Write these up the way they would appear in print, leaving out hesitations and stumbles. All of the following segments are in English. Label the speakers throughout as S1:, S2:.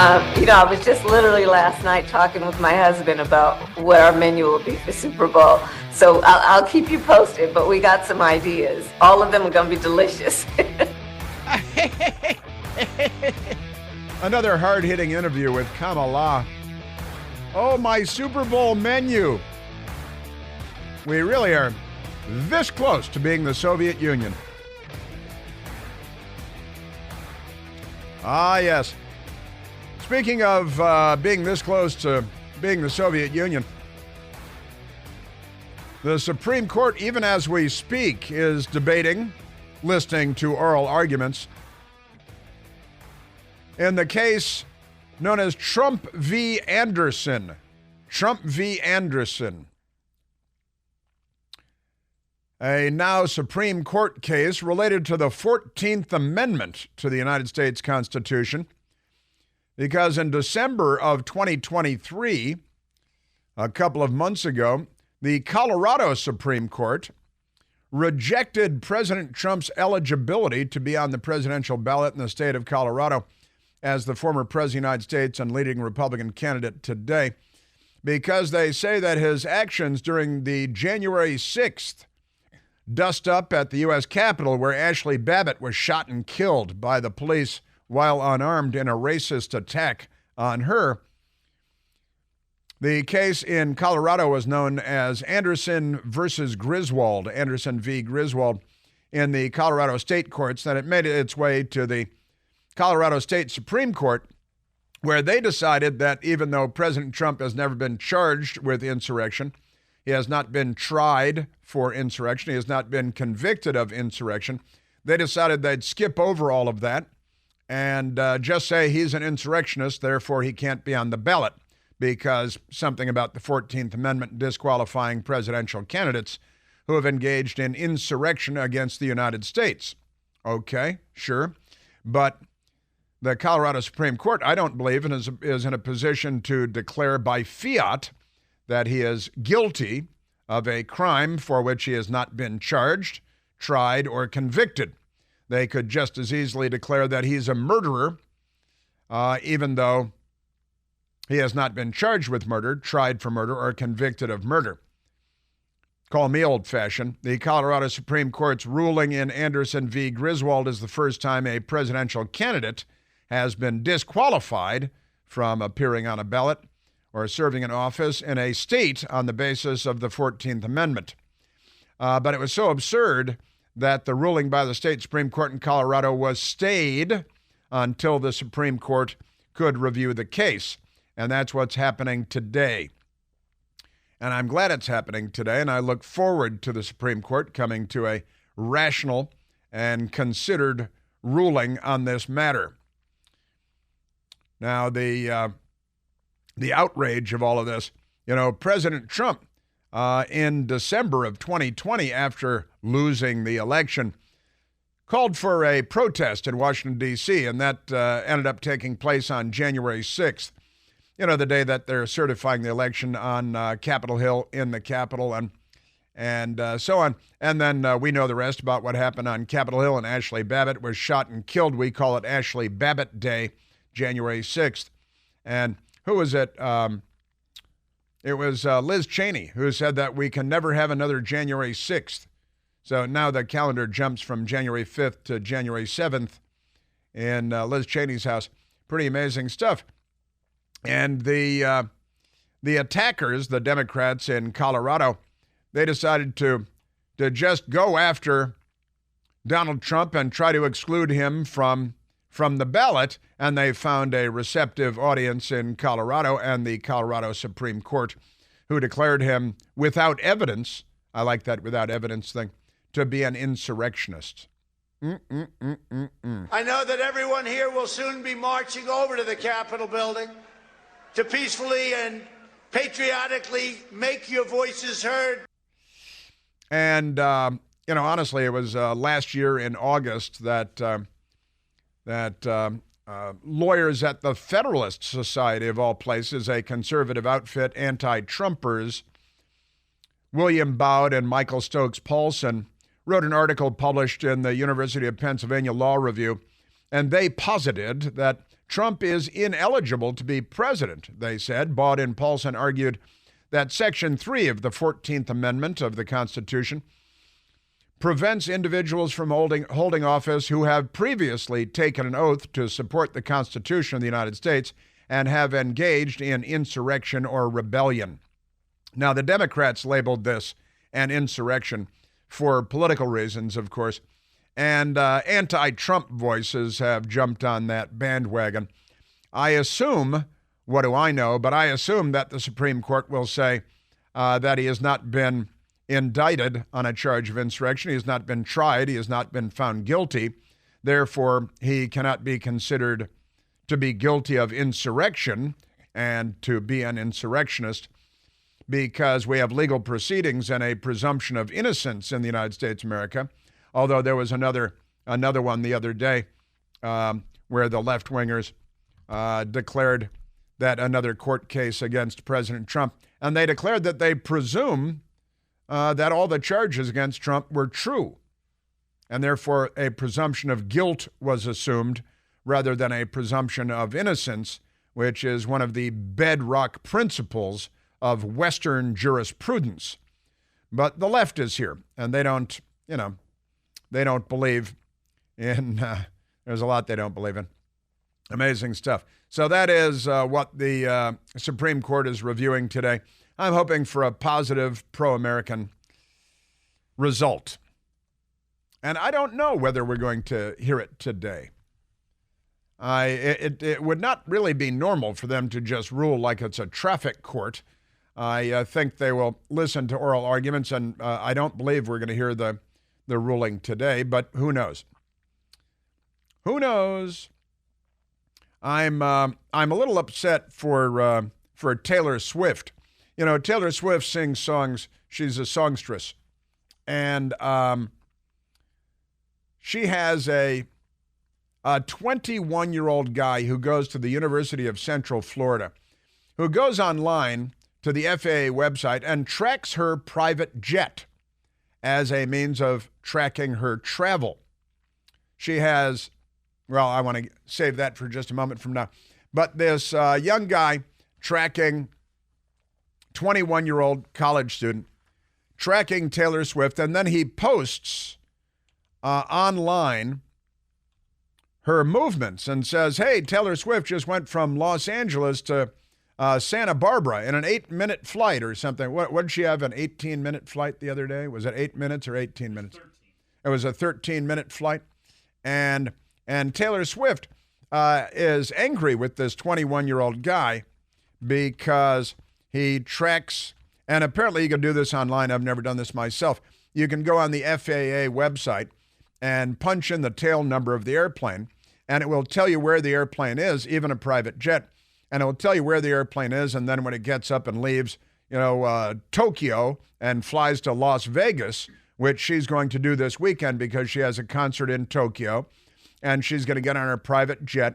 S1: I was just literally last night talking with my husband about what our menu will be for Super Bowl. So I'll keep you posted, but we got some ideas. All of them are going to be delicious.
S2: Another hard-hitting interview with Kamala. Oh, my Super Bowl menu. We really are this close to being the Soviet Union. Ah, yes. Speaking of being this close to being the Soviet Union, the Supreme Court, even as we speak, is debating, listening to oral arguments in the case known as Trump v. Anderson. Trump v. Anderson. A now Supreme Court case related to the 14th Amendment to the United States Constitution, because in December of 2023, a couple of months ago, the Colorado Supreme Court rejected President Trump's eligibility to be on the presidential ballot in the state of Colorado as the former president of the United States and leading Republican candidate today, because they say that his actions during the January 6th dust-up at the U.S. Capitol, where Ashley Babbitt was shot and killed by the police while unarmed in a racist attack on her. The case in Colorado was known as Anderson versus Griswold, Anderson v. Griswold, in the Colorado state courts. Then it made its way to the Colorado State Supreme Court, where they decided that even though President Trump has never been charged with insurrection, he has not been tried for insurrection, he has not been convicted of insurrection, they decided they'd skip over all of that and just say he's an insurrectionist, therefore he can't be on the ballot, because something about the 14th Amendment disqualifying presidential candidates who have engaged in insurrection against the United States. Okay, sure. But the Colorado Supreme Court, I don't believe, is in a position to declare by fiat that he is guilty of a crime for which he has not been charged, tried, or convicted. They could just as easily declare that he's a murderer, even though he has not been charged with murder, tried for murder, or convicted of murder. Call me old-fashioned. The Colorado Supreme Court's ruling in Anderson v. Griswold is the first time a presidential candidate has been disqualified from appearing on a ballot or serving in office in a state on the basis of the 14th Amendment. But it was so absurd that the ruling by the state Supreme Court in Colorado was stayed until the Supreme Court could review the case. And that's what's happening today. And I'm glad it's happening today, and I look forward to the Supreme Court coming to a rational and considered ruling on this matter. Now, the outrage of all of this, President Trump, in December of 2020, after losing the election, called for a protest in Washington, D.C., and that ended up taking place on January 6th, the day that they're certifying the election on Capitol Hill in the Capitol and so on. And then we know the rest about what happened on Capitol Hill, and Ashley Babbitt was shot and killed. We call it Ashley Babbitt Day, January 6th. And who was it? It was Liz Cheney who said that we can never have another January 6th. So now the calendar jumps from January 5th to January 7th in Liz Cheney's house. Pretty amazing stuff. And the attackers, the Democrats in Colorado, they decided to just go after Donald Trump and try to exclude him from the ballot, and they found a receptive audience in Colorado and the Colorado Supreme Court, who declared him without evidence, I like that without evidence thing, to be an insurrectionist.
S3: I know that everyone here will soon be marching over to the Capitol building to peacefully and patriotically make your voices heard.
S2: And, honestly, it was last year in August that lawyers at the Federalist Society, of all places, a conservative outfit, anti-Trumpers, William Bowd and Michael Stokes Paulson, wrote an article published in the University of Pennsylvania Law Review, and they posited that Trump is ineligible to be president, they said. Baud and Paulson argued that Section 3 of the 14th Amendment of the Constitution prevents individuals from holding office who have previously taken an oath to support the Constitution of the United States and have engaged in insurrection or rebellion. Now, the Democrats labeled this an insurrection for political reasons, of course, and anti-Trump voices have jumped on that bandwagon. I assume, what do I know, but I assume that the Supreme Court will say that he has not been indicted on a charge of insurrection. He has not been tried. He has not been found guilty. Therefore, he cannot be considered to be guilty of insurrection and to be an insurrectionist, because we have legal proceedings and a presumption of innocence in the United States of America. Although there was another one the other day where the left-wingers declared that another court case against President Trump, and they declared that they presume that all the charges against Trump were true, and therefore a presumption of guilt was assumed rather than a presumption of innocence, which is one of the bedrock principles of Western jurisprudence. But the left is here, and they don't believe in, there's a lot they don't believe in. Amazing stuff. So that is what the Supreme Court is reviewing today. I'm hoping for a positive pro-American result. And I don't know whether we're going to hear it today. It would not really be normal for them to just rule like it's a traffic court. I think they will listen to oral arguments, and I don't believe we're going to hear the ruling today, but who knows? Who knows? I'm a little upset for Taylor Swift. You know, Taylor Swift sings songs. She's a songstress, and she has a 21-year-old guy who goes to the University of Central Florida, who goes online to the FAA website and tracks her private jet as a means of tracking her travel. She has, well, I want to save that for just a moment from now. But this young guy tracking 21-year-old college student, tracking Taylor Swift, and then he posts online her movements and says, hey, Taylor Swift just went from Los Angeles to Santa Barbara in an 8-minute flight or something. What did she have, an 18-minute flight the other day? Was it 8 minutes or 18 minutes? 13. It was a 13-minute flight. And Taylor Swift is angry with this 21-year-old guy because he tracks, and apparently you can do this online. I've never done this myself. You can go on the FAA website and punch in the tail number of the airplane, and it will tell you where the airplane is, even a private jet, and it will tell you where the airplane is, and then when it gets up and leaves, Tokyo and flies to Las Vegas, which she's going to do this weekend because she has a concert in Tokyo, and she's going to get on her private jet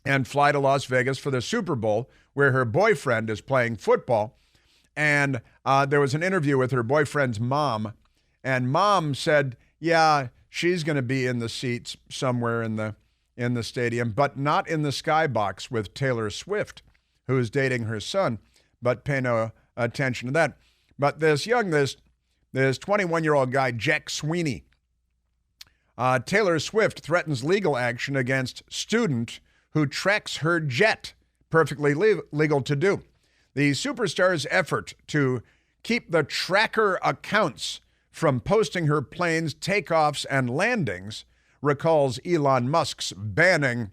S2: and fly to Las Vegas for the Super Bowl, where her boyfriend is playing football. And there was an interview with her boyfriend's mom, and mom said, yeah, she's going to be in the seats somewhere in the stadium, but not in the skybox with Taylor Swift, who is dating her son, but pay no attention to that. But this 21-year-old guy, Jack Sweeney, Taylor Swift threatens legal action against student who tracks her jet. Perfectly legal to do. The superstar's effort to keep the tracker accounts from posting her plane's takeoffs and landings recalls Elon Musk's banning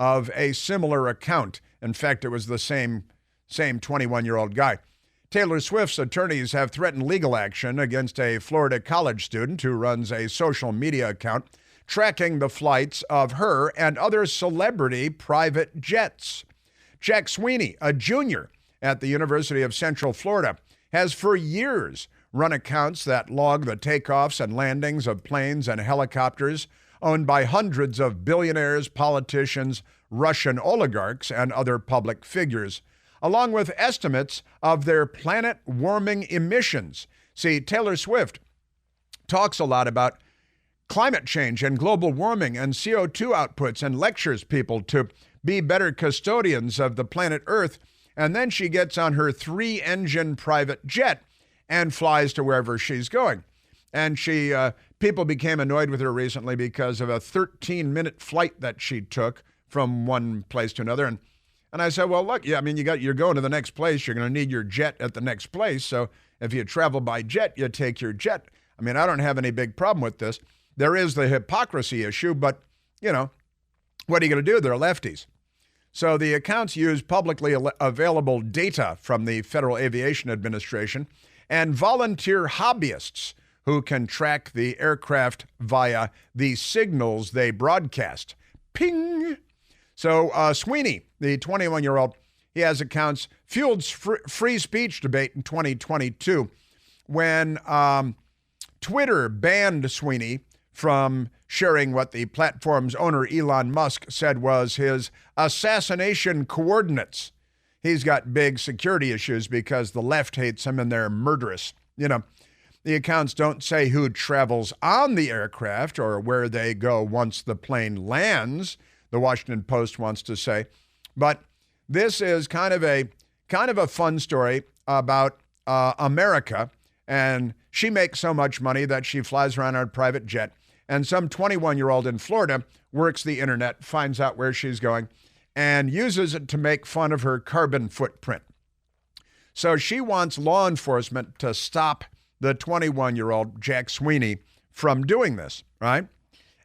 S2: of a similar account. In fact, it was the same 21-year-old guy. Taylor Swift's attorneys have threatened legal action against a Florida college student who runs a social media account tracking the flights of her and other celebrity private jets. Jack Sweeney, a junior at the University of Central Florida, has for years run accounts that log the takeoffs and landings of planes and helicopters owned by hundreds of billionaires, politicians, Russian oligarchs, and other public figures, along with estimates of their planet-warming emissions. See, Taylor Swift talks a lot about climate change and global warming and CO2 outputs and lectures people to be better custodians of the planet Earth. And then she gets on her 3-engine private jet and flies to wherever she's going. And people became annoyed with her recently because of a 13-minute flight that she took from one place to another. And I said, well, look, yeah, I mean, you're going to the next place. You're going to need your jet at the next place. So if you travel by jet, you take your jet. I mean, I don't have any big problem with this. There is the hypocrisy issue, but, what are you going to do? They're lefties. So the accounts use publicly available data from the Federal Aviation Administration and volunteer hobbyists who can track the aircraft via the signals they broadcast. Ping! So Sweeney, the 21-year-old, he has accounts, fueled free speech debate in 2022 when Twitter banned Sweeney from sharing what the platform's owner, Elon Musk, said was his assassination coordinates. He's got big security issues because the left hates him and they're murderous. The accounts don't say who travels on the aircraft or where they go once the plane lands, the Washington Post wants to say. But this is kind of a fun story about America, and she makes so much money that she flies around on a private jet, and some 21-year-old in Florida works the internet, finds out where she's going, and uses it to make fun of her carbon footprint. So she wants law enforcement to stop the 21-year-old Jack Sweeney from doing this, right?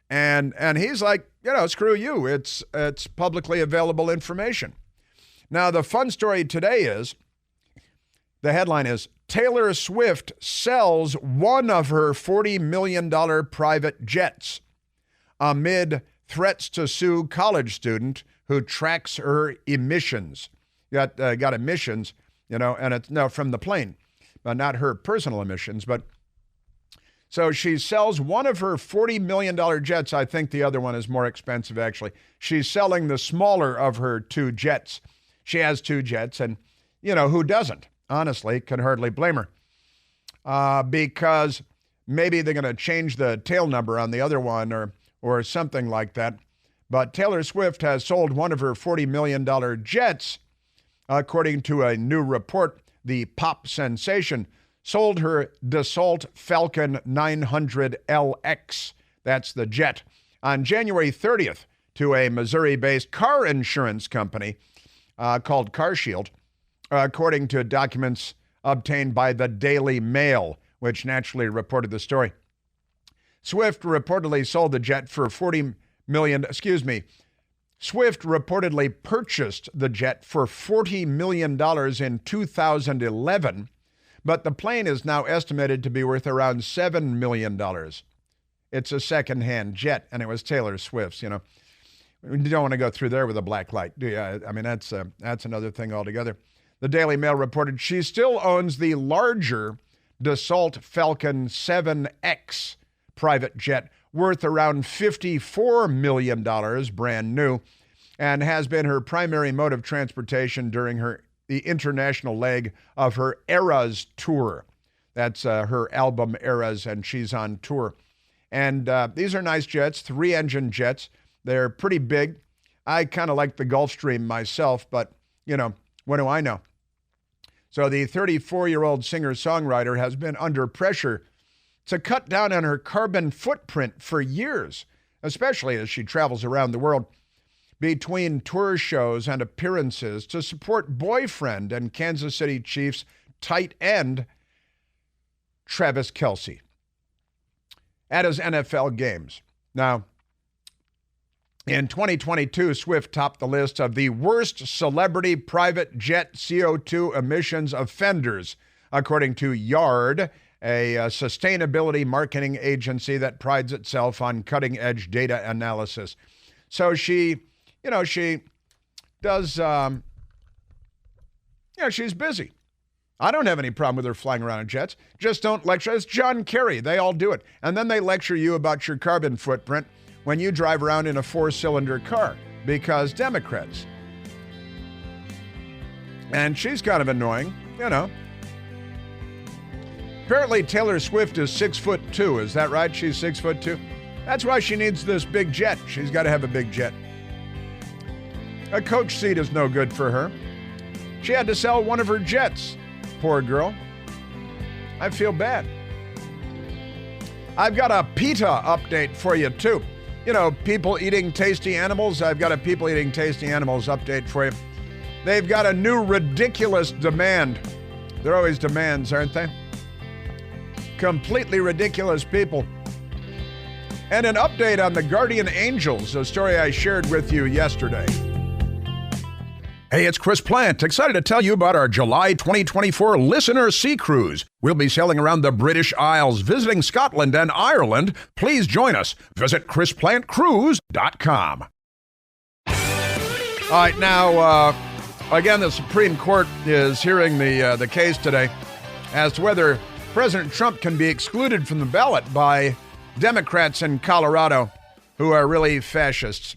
S2: And he's like, screw you. It's publicly available information. Now, the fun story today is, the headline is, Taylor Swift sells one of her $40 million private jets amid threats to sue college student who tracks her emissions. Got emissions, and it's from the plane, but not her personal emissions. But so she sells one of her $40 million jets. I think the other one is more expensive, actually. She's selling the smaller of her two jets. She has two jets, and who doesn't? Honestly, can hardly blame her, because maybe they're going to change the tail number on the other one or something like that. But Taylor Swift has sold one of her $40 million jets, according to a new report. The pop sensation sold her Dassault Falcon 900 LX, that's the jet, on January 30th to a Missouri-based car insurance company called CarShield, according to documents obtained by the Daily Mail, which naturally reported the story. Swift reportedly sold the jet for Swift reportedly purchased the jet for $40 million in 2011, but the plane is now estimated to be worth around $7 million. It's a secondhand jet, and it was Taylor Swift's, You don't want to go through there with a black light, do you? I mean, that's another thing altogether. The Daily Mail reported she still owns the larger Dassault Falcon 7X private jet, worth around $54 million, brand new, and has been her primary mode of transportation during the international leg of her Eras tour. That's her album Eras, and she's on tour. And these are nice jets, 3-engine jets. They're pretty big. I kind of like the Gulfstream myself, but, what do I know? So the 34-year-old singer-songwriter has been under pressure to cut down on her carbon footprint for years, especially as she travels around the world between tour shows and appearances to support boyfriend and Kansas City Chiefs tight end Travis Kelce at his NFL games. Now, in 2022, Swift topped the list of the worst celebrity private jet CO2 emissions offenders, according to Yard, a sustainability marketing agency that prides itself on cutting-edge data analysis. So she does, she's busy. I don't have any problem with her flying around in jets. Just don't lecture. It's John Kerry. They all do it. And then they lecture you about your carbon footprint when you drive around in a 4-cylinder car, because Democrats. And she's kind of annoying, Apparently Taylor Swift is 6'2". Is that right? She's 6'2". That's why she needs this big jet. She's got to have a big jet. A coach seat is no good for her. She had to sell one of her jets. Poor girl. I feel bad. I've got a PETA update for you, too. You know, people eating tasty animals. I've got a people eating tasty animals update for you. They've got a new ridiculous demand. They're always demands, aren't they? Completely ridiculous people. And an update on the guardian angels, a story I shared with you yesterday. Hey, it's Chris Plant, excited to tell you about our July 2024 Listener Sea Cruise. We'll be sailing around the British Isles, visiting Scotland and Ireland. Please join us. Visit chrisplantcruise.com. All right, now, again, the Supreme Court is hearing the case today as to whether President Trump can be excluded from the ballot by Democrats in Colorado who are really fascists.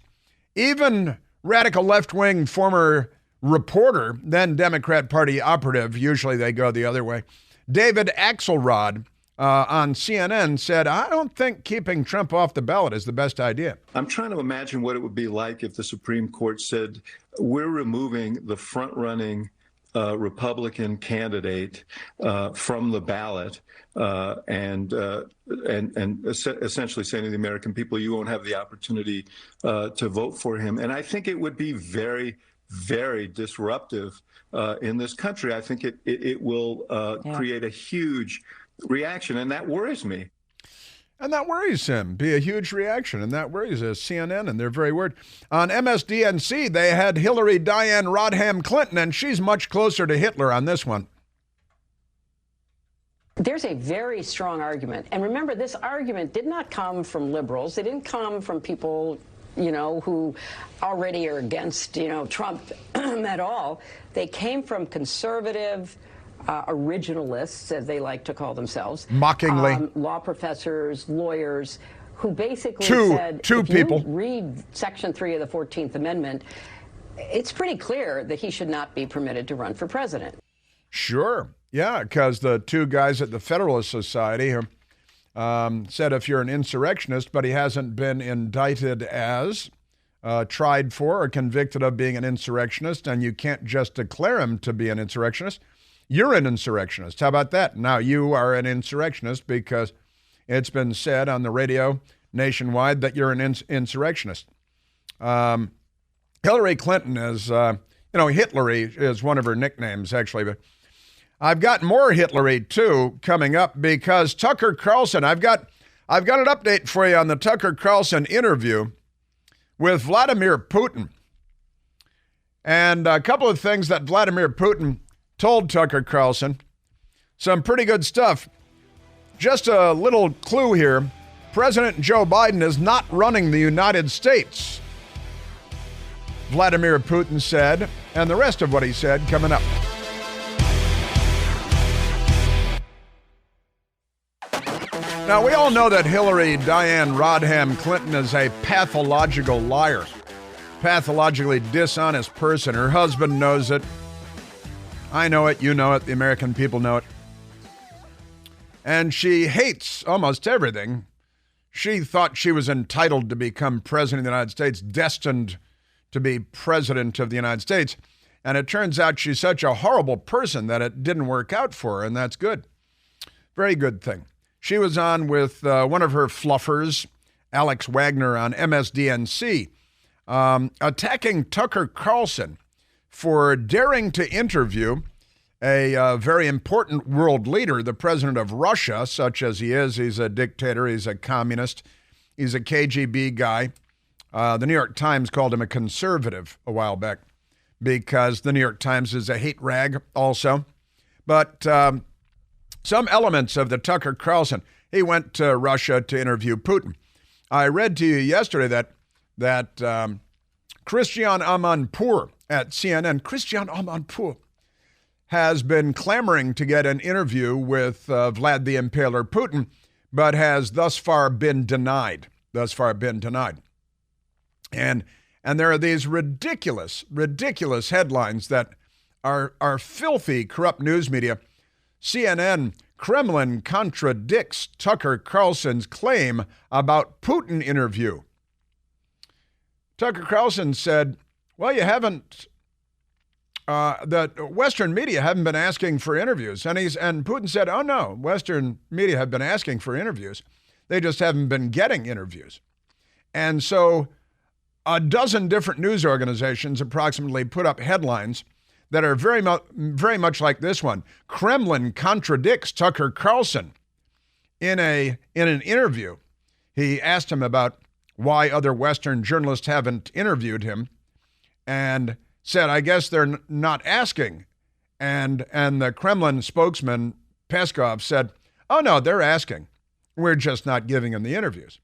S2: Even radical left-wing former reporter, then Democrat Party operative, usually they go the other way, David Axelrod on CNN said, I don't think keeping Trump off the ballot is the best idea.
S4: I'm trying to imagine what it would be like if the Supreme Court said, we're removing the front-running Republican candidate from the ballot and essentially saying to the American people, you won't have the opportunity to vote for him. And I think it would be very, very disruptive in this country. I think it will create a huge reaction, and that worries me.
S2: And that worries him. Be a huge reaction, and that worries CNN, and they're very worried. On MSDNC, they had Hillary Diane Rodham Clinton, and she's much closer to Hitler on this one.
S5: There's a very strong argument. And remember, this argument did not come from liberals. It didn't come from people, you know, who already are against, you know, Trump at all. They came from conservative originalists, as they like to call themselves.
S2: Mockingly.
S5: Law professors, lawyers, who basically said,
S2: two
S5: if
S2: people.
S5: you read Section 3 of the 14th Amendment, it's pretty clear that he should not be permitted to run for president.
S2: Sure. Yeah, because the two guys at the Federalist Society said if you're an insurrectionist, but he hasn't been indicted as, tried for, or convicted of being an insurrectionist, and you can't just declare him to be an insurrectionist, you're an insurrectionist. How about that? Now you are an insurrectionist because it's been said on the radio nationwide that you're an insurrectionist. Hillary Clinton is, Hitlery is one of her nicknames, actually. But I've got more Hitlery, too, coming up because Tucker Carlson, I've got an update for you on the Tucker Carlson interview with Vladimir Putin. And a couple of things that Vladimir Putin told Tucker Carlson. Some pretty good stuff. Just a little clue here. President Joe Biden is not running the United States, Vladimir Putin said, and the rest of what he said coming up. Now, we all know that Hillary Diane Rodham Clinton is a pathological liar, pathologically dishonest person. Her husband knows it. I know it, you know it, the American people know it. And she hates almost everything. She thought she was entitled to become president of the United States, destined to be president of the United States. And it turns out she's such a horrible person that it didn't work out for her, and that's good. Very good thing. She was on with one of her fluffers, Alex Wagner, on MSDNC, attacking Tucker Carlson for daring to interview a very important world leader, the president of Russia, such as he is. He's a dictator. He's a communist. He's a KGB guy. The New York Times called him a conservative a while back because the New York Times is a hate rag also. But some elements of the Tucker Carlson, he went to Russia to interview Putin. I read to you yesterday that Christian Amanpour at CNN, Christian Amanpour, has been clamoring to get an interview with Vlad the Impaler Putin, but has thus far been denied. And there are these ridiculous headlines that are filthy, corrupt news media. CNN, Kremlin contradicts Tucker Carlson's claim about Putin interview. Tucker Carlson said, Well, you haven't. The Western media haven't been asking for interviews. And Putin said, oh, no, Western media have been asking for interviews. They just haven't been getting interviews. And so a dozen different news organizations approximately put up headlines that are very much like this one. Kremlin contradicts Tucker Carlson in an interview. He asked him about why other Western journalists haven't interviewed him and said, I guess they're not asking. And the Kremlin spokesman, Peskov, said, oh, no, they're asking. We're just not giving them the interviews.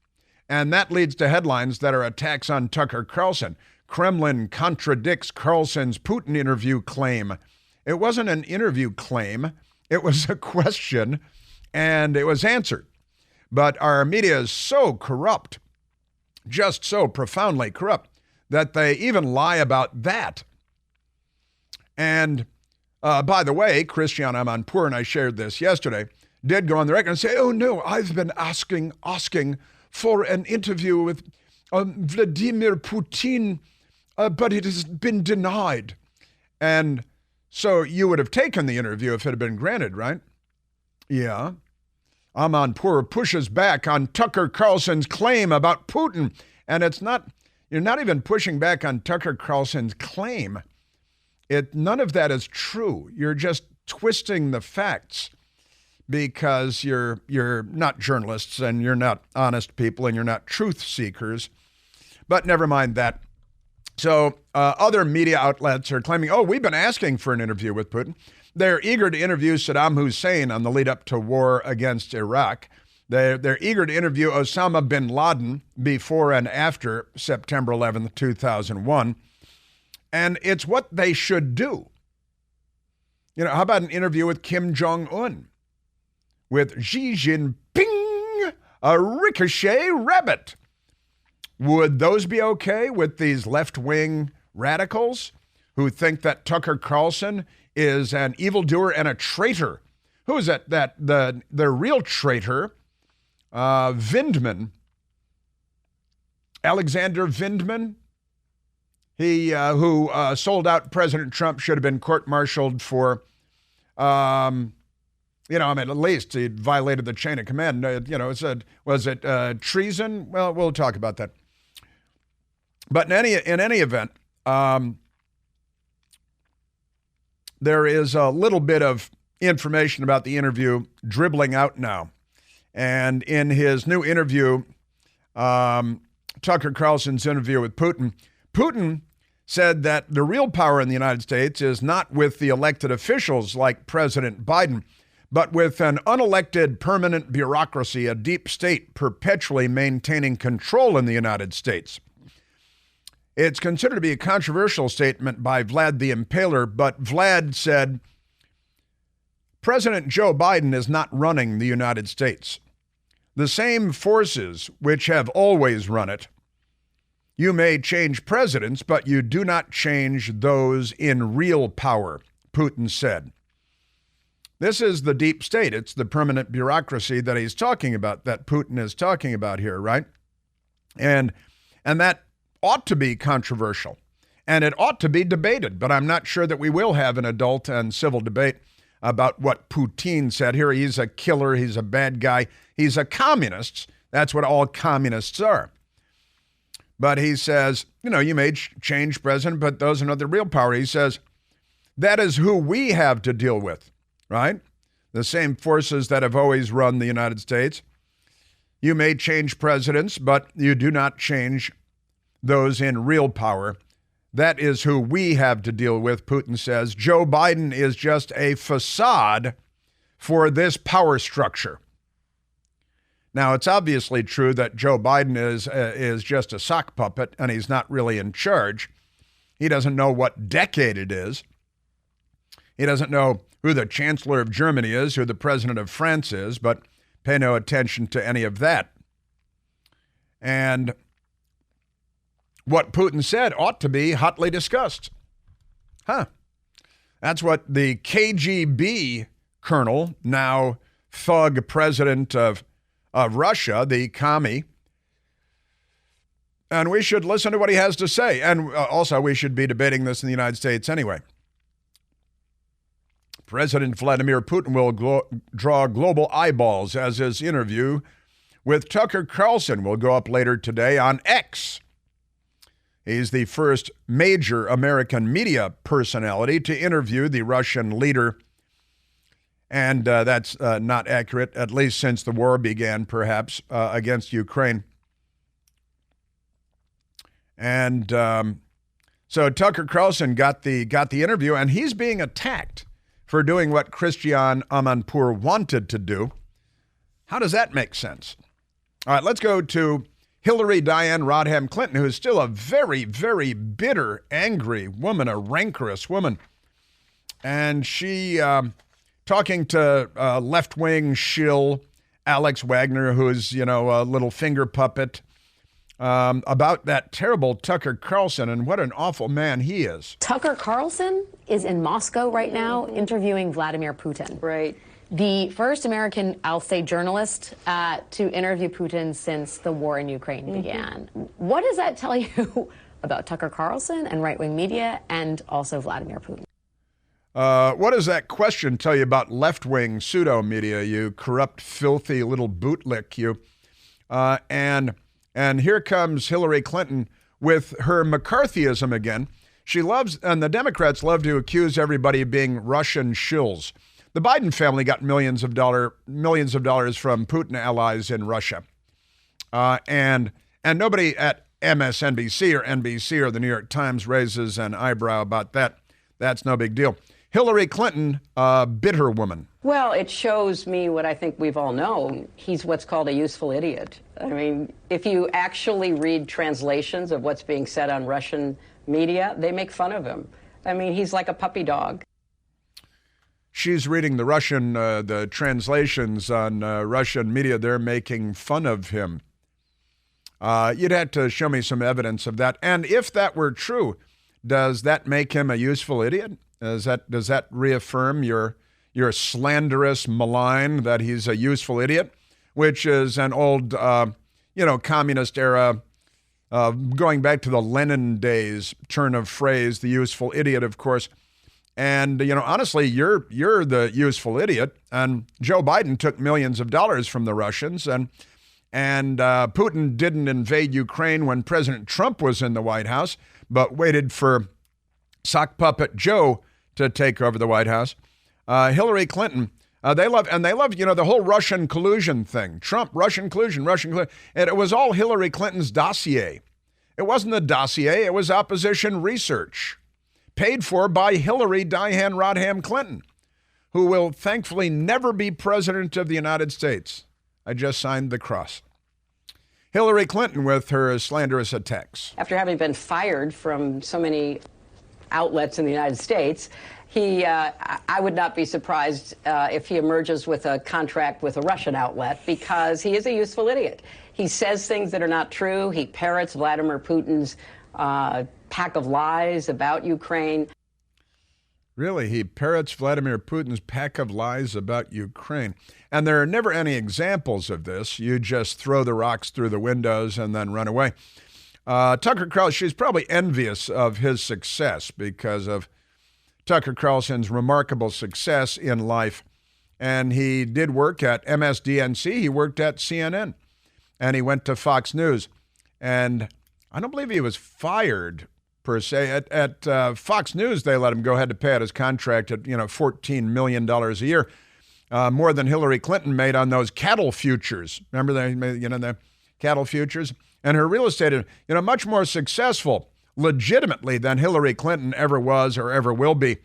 S2: And that leads to headlines that are attacks on Tucker Carlson. Kremlin contradicts Carlson's Putin interview claim. It wasn't an interview claim. It was a question, and it was answered. But our media is so corrupt, just so profoundly corrupt, that they even lie about that. And by the way, Christiane Amanpour, and I shared this yesterday, did go on the record and say, oh, no, I've been asking for an interview with Vladimir Putin, but it has been denied. And so you would have taken the interview if it had been granted, right? Yeah. Amanpour pushes back on Tucker Carlson's claim about Putin. And you're not even pushing back on Tucker Carlson's claim. None of that is true. You're just twisting the facts because you're not journalists and you're not honest people and you're not truth seekers. But never mind that. So other media outlets are claiming, oh, we've been asking for an interview with Putin. They're eager to interview Saddam Hussein on the lead up to war against Iraq. They're eager to interview Osama bin Laden before and after September 11th, 2001. And it's what they should do. You know, how about an interview with Kim Jong-un? With Xi Jinping, a ricochet rabbit? Would those be okay with these left-wing radicals who think that Tucker Carlson is an evildoer and a traitor? Who is it? The real traitor, Vindman, Alexander Vindman, he who sold out President Trump, should have been court-martialed for, at least he violated the chain of command. Was it treason? Well, we'll talk about that. But in any event, there is a little bit of information about the interview dribbling out now. And in his new interview, Tucker Carlson's interview with Putin, Putin said that the real power in the United States is not with the elected officials like President Biden, but with an unelected permanent bureaucracy, a deep state perpetually maintaining control in the United States. It's considered to be a controversial statement by Vlad the Impaler, but Vlad said, President Joe Biden is not running the United States. The same forces which have always run it. You may change presidents, but you do not change those in real power, Putin said. This is the deep state. It's the permanent bureaucracy that he's talking about, that Putin is talking about here, right? And that ought to be controversial, and it ought to be debated, but I'm not sure that we will have an adult and civil debate about what Putin said here. He's a killer. He's a bad guy. He's a communist. That's what all communists are. But he says, you may change president, but those are not the real power. He says, that is who we have to deal with, right? The same forces that have always run the United States. You may change presidents, but you do not change those in real power. That is who we have to deal with, Putin says. Joe Biden is just a facade for this power structure. Now, it's obviously true that Joe Biden is just a sock puppet and he's not really in charge. He doesn't know what decade it is. He doesn't know who the Chancellor of Germany is, who the President of France is, but pay no attention to any of that. And what Putin said ought to be hotly discussed. That's what the KGB colonel, now thug president of Russia, the commie, And we should listen to what he has to say. And also, we should be debating this in the United States anyway. President Vladimir Putin will draw global eyeballs as his interview with Tucker Carlson will go up later today on X. He's the first major American media personality to interview the Russian leader. And that's not accurate, at least since the war began, perhaps, against Ukraine. And so Tucker Carlson got the interview, and he's being attacked for doing what Christiane Amanpour wanted to do. How does that make sense? All right, let's go to Hillary Diane Rodham Clinton, who is still a very, very bitter, angry woman, a rancorous woman. And she, talking to left-wing shill Alex Wagner, who's, a little finger puppet, about that terrible Tucker Carlson and what an awful man he is.
S6: Tucker Carlson is in Moscow right now interviewing Vladimir Putin.
S5: Right.
S6: The first American, I'll say, journalist to interview Putin since the war in Ukraine began. What does that tell you about Tucker Carlson and right-wing media and also Vladimir Putin?
S2: What does that question tell you about left-wing pseudo-media, you corrupt, filthy little bootlick, you? And here comes Hillary Clinton with her McCarthyism again. She loves, and the Democrats love to accuse everybody of being Russian shills. The Biden family got millions of dollars from Putin allies in Russia. And nobody at MSNBC or NBC or the New York Times raises an eyebrow about that. That's no big deal. Hillary Clinton, bitter woman.
S5: Well, it shows me what I think we've all known. He's what's called a useful idiot. I mean, if you actually read translations of what's being said on Russian media, they make fun of him. I mean, he's like a puppy dog.
S2: She's reading the Russian, the translations on Russian media. They're making fun of him. You'd have to show me some evidence of that. And if that were true, does that make him a useful idiot? Does that reaffirm your slanderous malign that he's a useful idiot, which is an old, communist era, going back to the Lenin days turn of phrase, the useful idiot, of course. And, honestly, you're the useful idiot. And Joe Biden took millions of dollars from the Russians. And Putin didn't invade Ukraine when President Trump was in the White House, but waited for sock puppet Joe to take over the White House. Hillary Clinton, they love, the whole Russian collusion thing. Trump, Russian collusion. And it was all Hillary Clinton's dossier. It wasn't a dossier. It was opposition research paid for by Hillary Diane Rodham Clinton, who will thankfully never be president of the United States. I just signed the cross. Hillary Clinton with her slanderous attacks.
S5: After having been fired from so many outlets in the United States, I would not be surprised if he emerges with a contract with a Russian outlet, because he is a useful idiot. He says things that are not true. He parrots Vladimir Putin's pack of lies about Ukraine.
S2: Really, he parrots Vladimir Putin's pack of lies about Ukraine. And there are never any examples of this. You just throw the rocks through the windows and then run away. Tucker Carlson, she's probably envious of his success because of Tucker Carlson's remarkable success in life. And he did work at MSDNC. He worked at CNN. And he went to Fox News. And I don't believe he was fired, per se. At Fox News, they let him go ahead to pay out his contract at, $14 million a year. More than Hillary Clinton made on those cattle futures. Remember the cattle futures? And her real estate, much more successful legitimately than Hillary Clinton ever was or ever will be.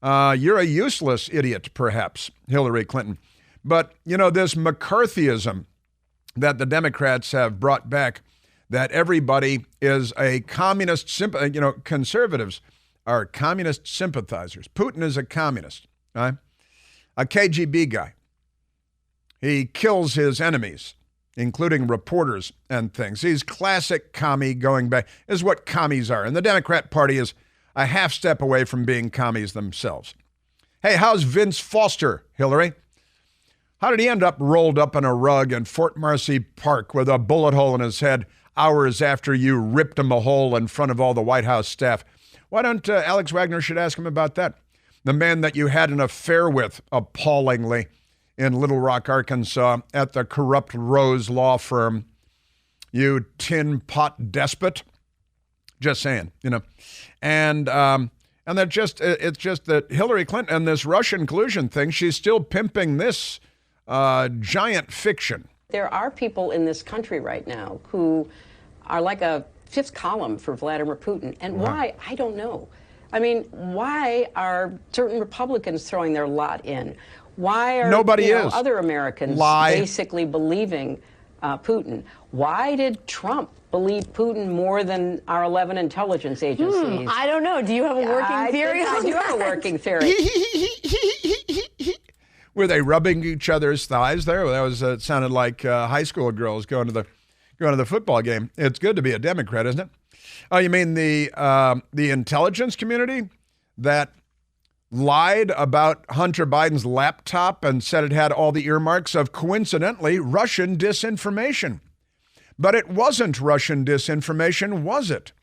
S2: You're a useless idiot, perhaps, Hillary Clinton. But, this McCarthyism that the Democrats have brought back, that everybody is a communist, conservatives are communist sympathizers. Putin is a communist, right? A KGB guy. He kills his enemies, including reporters and things. He's classic commie going back, is what commies are. And the Democrat Party is a half step away from being commies themselves. Hey, how's Vince Foster, Hillary? How did he end up rolled up in a rug in Fort Marcy Park with a bullet hole in his head? hours after you ripped him a hole in front of all the White House staff. Why don't Alex Wagner should ask him about that? The man that you had an affair with, appallingly, in Little Rock, Arkansas, at the corrupt Rose law firm. You tin pot despot. Just saying, And that it's just that Hillary Clinton and this Russian collusion thing, she's still pimping this giant fiction.
S5: There are people in this country right now who are like a fifth column for Vladimir Putin. And why? I don't know. I mean, why are certain Republicans throwing their lot in? Why are other Americans basically believing Putin? Why did Trump believe Putin more than our 11 intelligence agencies?
S6: I don't know. Do you have a working theory on that?
S5: I do have a working theory.
S2: Were they rubbing each other's thighs there? That was it sounded like high school girls going to the football game. It's good to be a Democrat, isn't it? Oh, you mean the intelligence community that lied about Hunter Biden's laptop and said it had all the earmarks of, coincidentally, Russian disinformation. But it wasn't Russian disinformation, was it?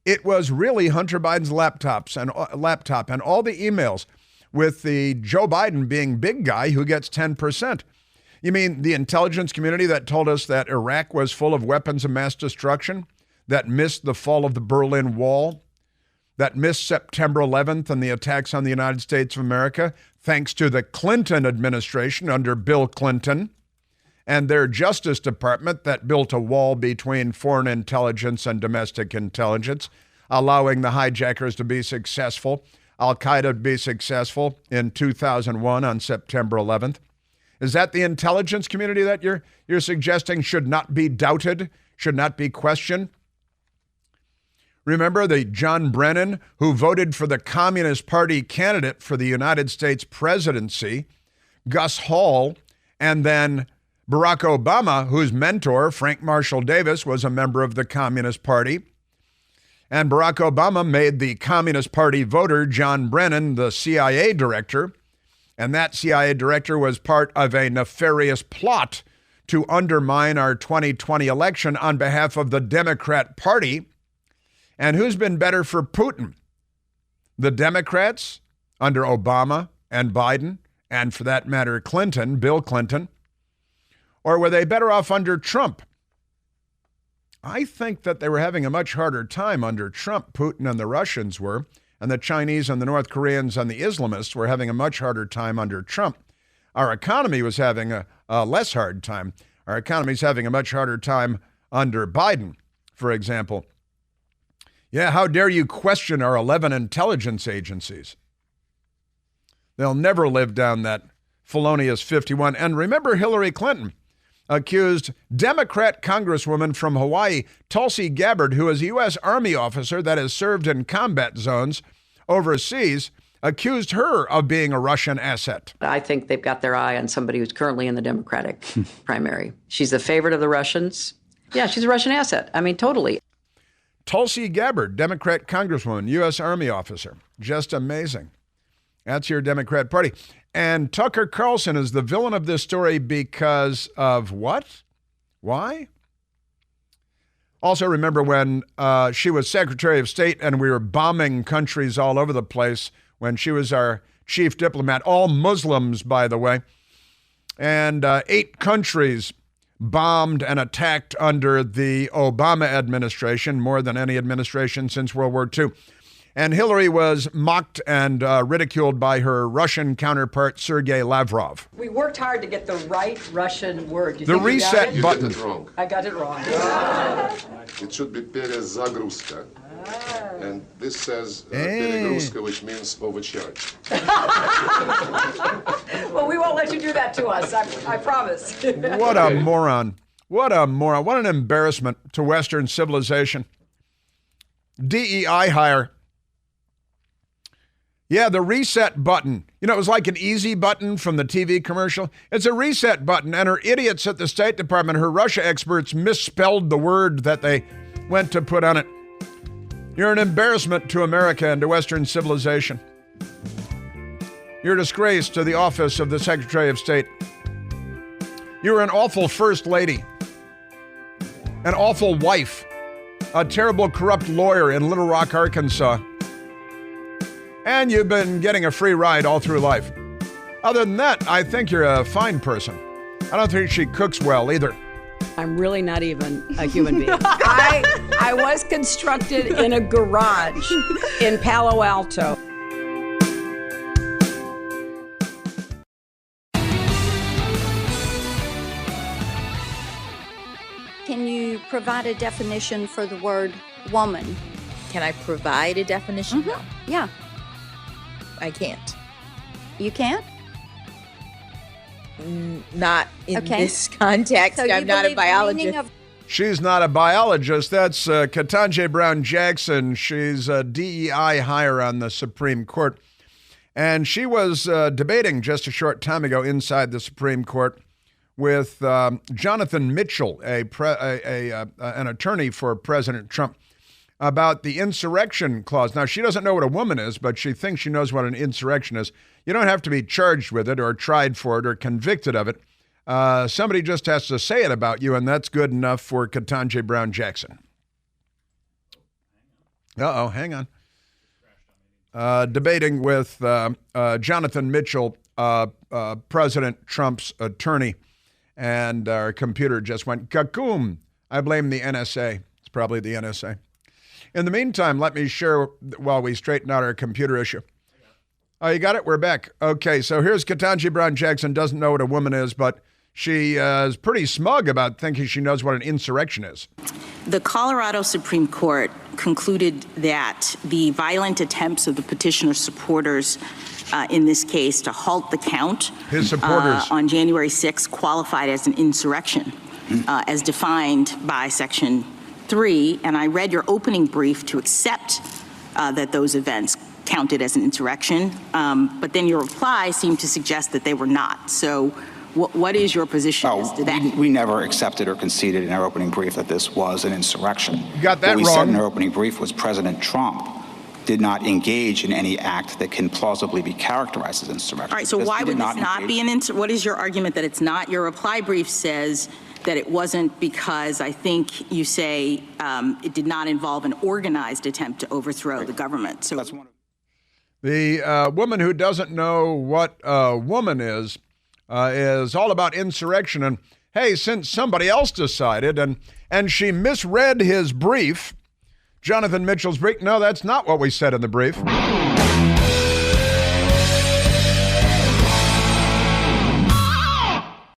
S2: It was really Hunter Biden's laptop and all the emails with the Joe Biden being big guy who gets 10%. You mean the intelligence community that told us that Iraq was full of weapons of mass destruction, that missed the fall of the Berlin Wall, that missed September 11th and the attacks on the United States of America, thanks to the Clinton administration under Bill Clinton and their Justice Department that built a wall between foreign intelligence and domestic intelligence, allowing the hijackers to be successful, Al-Qaeda to be successful in 2001 on September 11th. Is that the intelligence community that you're suggesting should not be doubted, should not be questioned? Remember the John Brennan who voted for the Communist Party candidate for the United States presidency, Gus Hall, and then Barack Obama, whose mentor, Frank Marshall Davis, was a member of the Communist Party. And Barack Obama made the Communist Party voter, John Brennan, the CIA director. And that CIA director was part of a nefarious plot to undermine our 2020 election on behalf of the Democrat Party. And who's been better for Putin? The Democrats under Obama and Biden, and for that matter, Clinton, Bill Clinton, or were they better off under Trump? I think that they were having a much harder time under Trump. Putin and the Russians were, and the Chinese and the North Koreans and the Islamists were having a much harder time under Trump. Our economy was having a less hard time. Our economy's having a much harder time under Biden, for example. Yeah, how dare you question our 11 intelligence agencies? They'll never live down that felonious 51. And remember Hillary Clinton accused Democrat Congresswoman from Hawaii, Tulsi Gabbard, who is a U.S. Army officer that has served in combat zones overseas, accused her of being a Russian asset.
S5: I think they've got their eye on somebody who's currently in the Democratic primary. She's the favorite of the Russians. Yeah, she's a Russian asset. I mean, totally.
S2: Tulsi Gabbard, Democrat Congresswoman, U.S. Army officer. Just amazing. That's your Democrat Party. And Tucker Carlson is the villain of this story because of what? Why? Also, remember when she was Secretary of State and we were bombing countries all over the place when she was our chief diplomat, all Muslims, by the way, and 8 countries bombed and attacked under the Obama administration, more than any administration since World War II. And Hillary was mocked and ridiculed by her Russian counterpart, Sergei Lavrov.
S5: We worked hard to get the right Russian word.
S2: The reset button.
S7: You did it wrong.
S5: I got it wrong.
S7: It should be перезагрузка. And this says перегрузка, which means overcharge.
S5: Well, we won't let you do that to us, I promise.
S2: What a moron. What a moron. What an embarrassment to Western civilization. DEI hire. Yeah, the reset button. You know, it was like an easy button from the TV commercial. It's a reset button, and her idiots at the State Department, her Russia experts, misspelled the word that they went to put on it. You're an embarrassment to America and to Western civilization. You're a disgrace to the office of the Secretary of State. You're an awful First Lady. an awful wife, a terrible corrupt lawyer in Little Rock, Arkansas, and you've been getting a free ride all through life. Other than that, I think you're a fine person. I don't think she cooks well either.
S5: I'm really not even a human being. I was constructed in a garage in Palo Alto.
S8: Can you provide a definition for the word woman?
S9: Can I provide a definition? No,
S8: Yeah.
S9: I can't.
S8: You can't?
S9: Not in
S8: Okay.
S9: this context.
S8: So you
S9: I'm not a
S8: believe the meaning
S9: biologist.
S8: of-
S2: She's not a biologist. That's Ketanji Brown Jackson. She's a DEI hire on the Supreme Court. And she was debating just a short time ago inside the Supreme Court with Jonathan Mitchell, an attorney for President Trump, about the insurrection clause. Now, she doesn't know what a woman is, but she thinks she knows what an insurrection is. You don't have to be charged with it or tried for it or convicted of it. Somebody just has to say it about you, and that's good enough for Ketanji Brown Jackson. Uh-oh, hang on. Debating with Jonathan Mitchell, President Trump's attorney, and our computer just went kakoom. I blame the NSA. It's probably the NSA. In the meantime, let me share while we straighten out our computer issue. Oh, you got it? We're back. Okay, so here's Ketanji Brown Jackson, doesn't know what a woman is, but she is pretty smug about thinking she knows what an insurrection is.
S10: The Colorado Supreme Court concluded that the violent attempts of the petitioner's supporters in this case to halt the count
S2: His supporters.
S10: On January 6th qualified as an insurrection as defined by Section 3. And I read your opening brief to accept that those events counted as an insurrection, but then your reply seemed to suggest that they were not. So what is your position as to that?
S11: We never accepted or conceded in our opening brief that this was an insurrection.
S2: You got that
S11: what we
S2: wrong.
S11: said in our opening brief was President Trump did not engage in any act that can plausibly be characterized as insurrection.
S10: All right, so why would this not be an insurrection? What is your argument that it's not? Your reply brief says that it wasn't because I think you say it did not involve an organized attempt to overthrow the government. So
S11: that's one.
S2: The woman who doesn't know what a woman is all about insurrection. And hey, since somebody else decided, and she misread his brief, Jonathan Mitchell's brief. No, that's not what we said in the brief.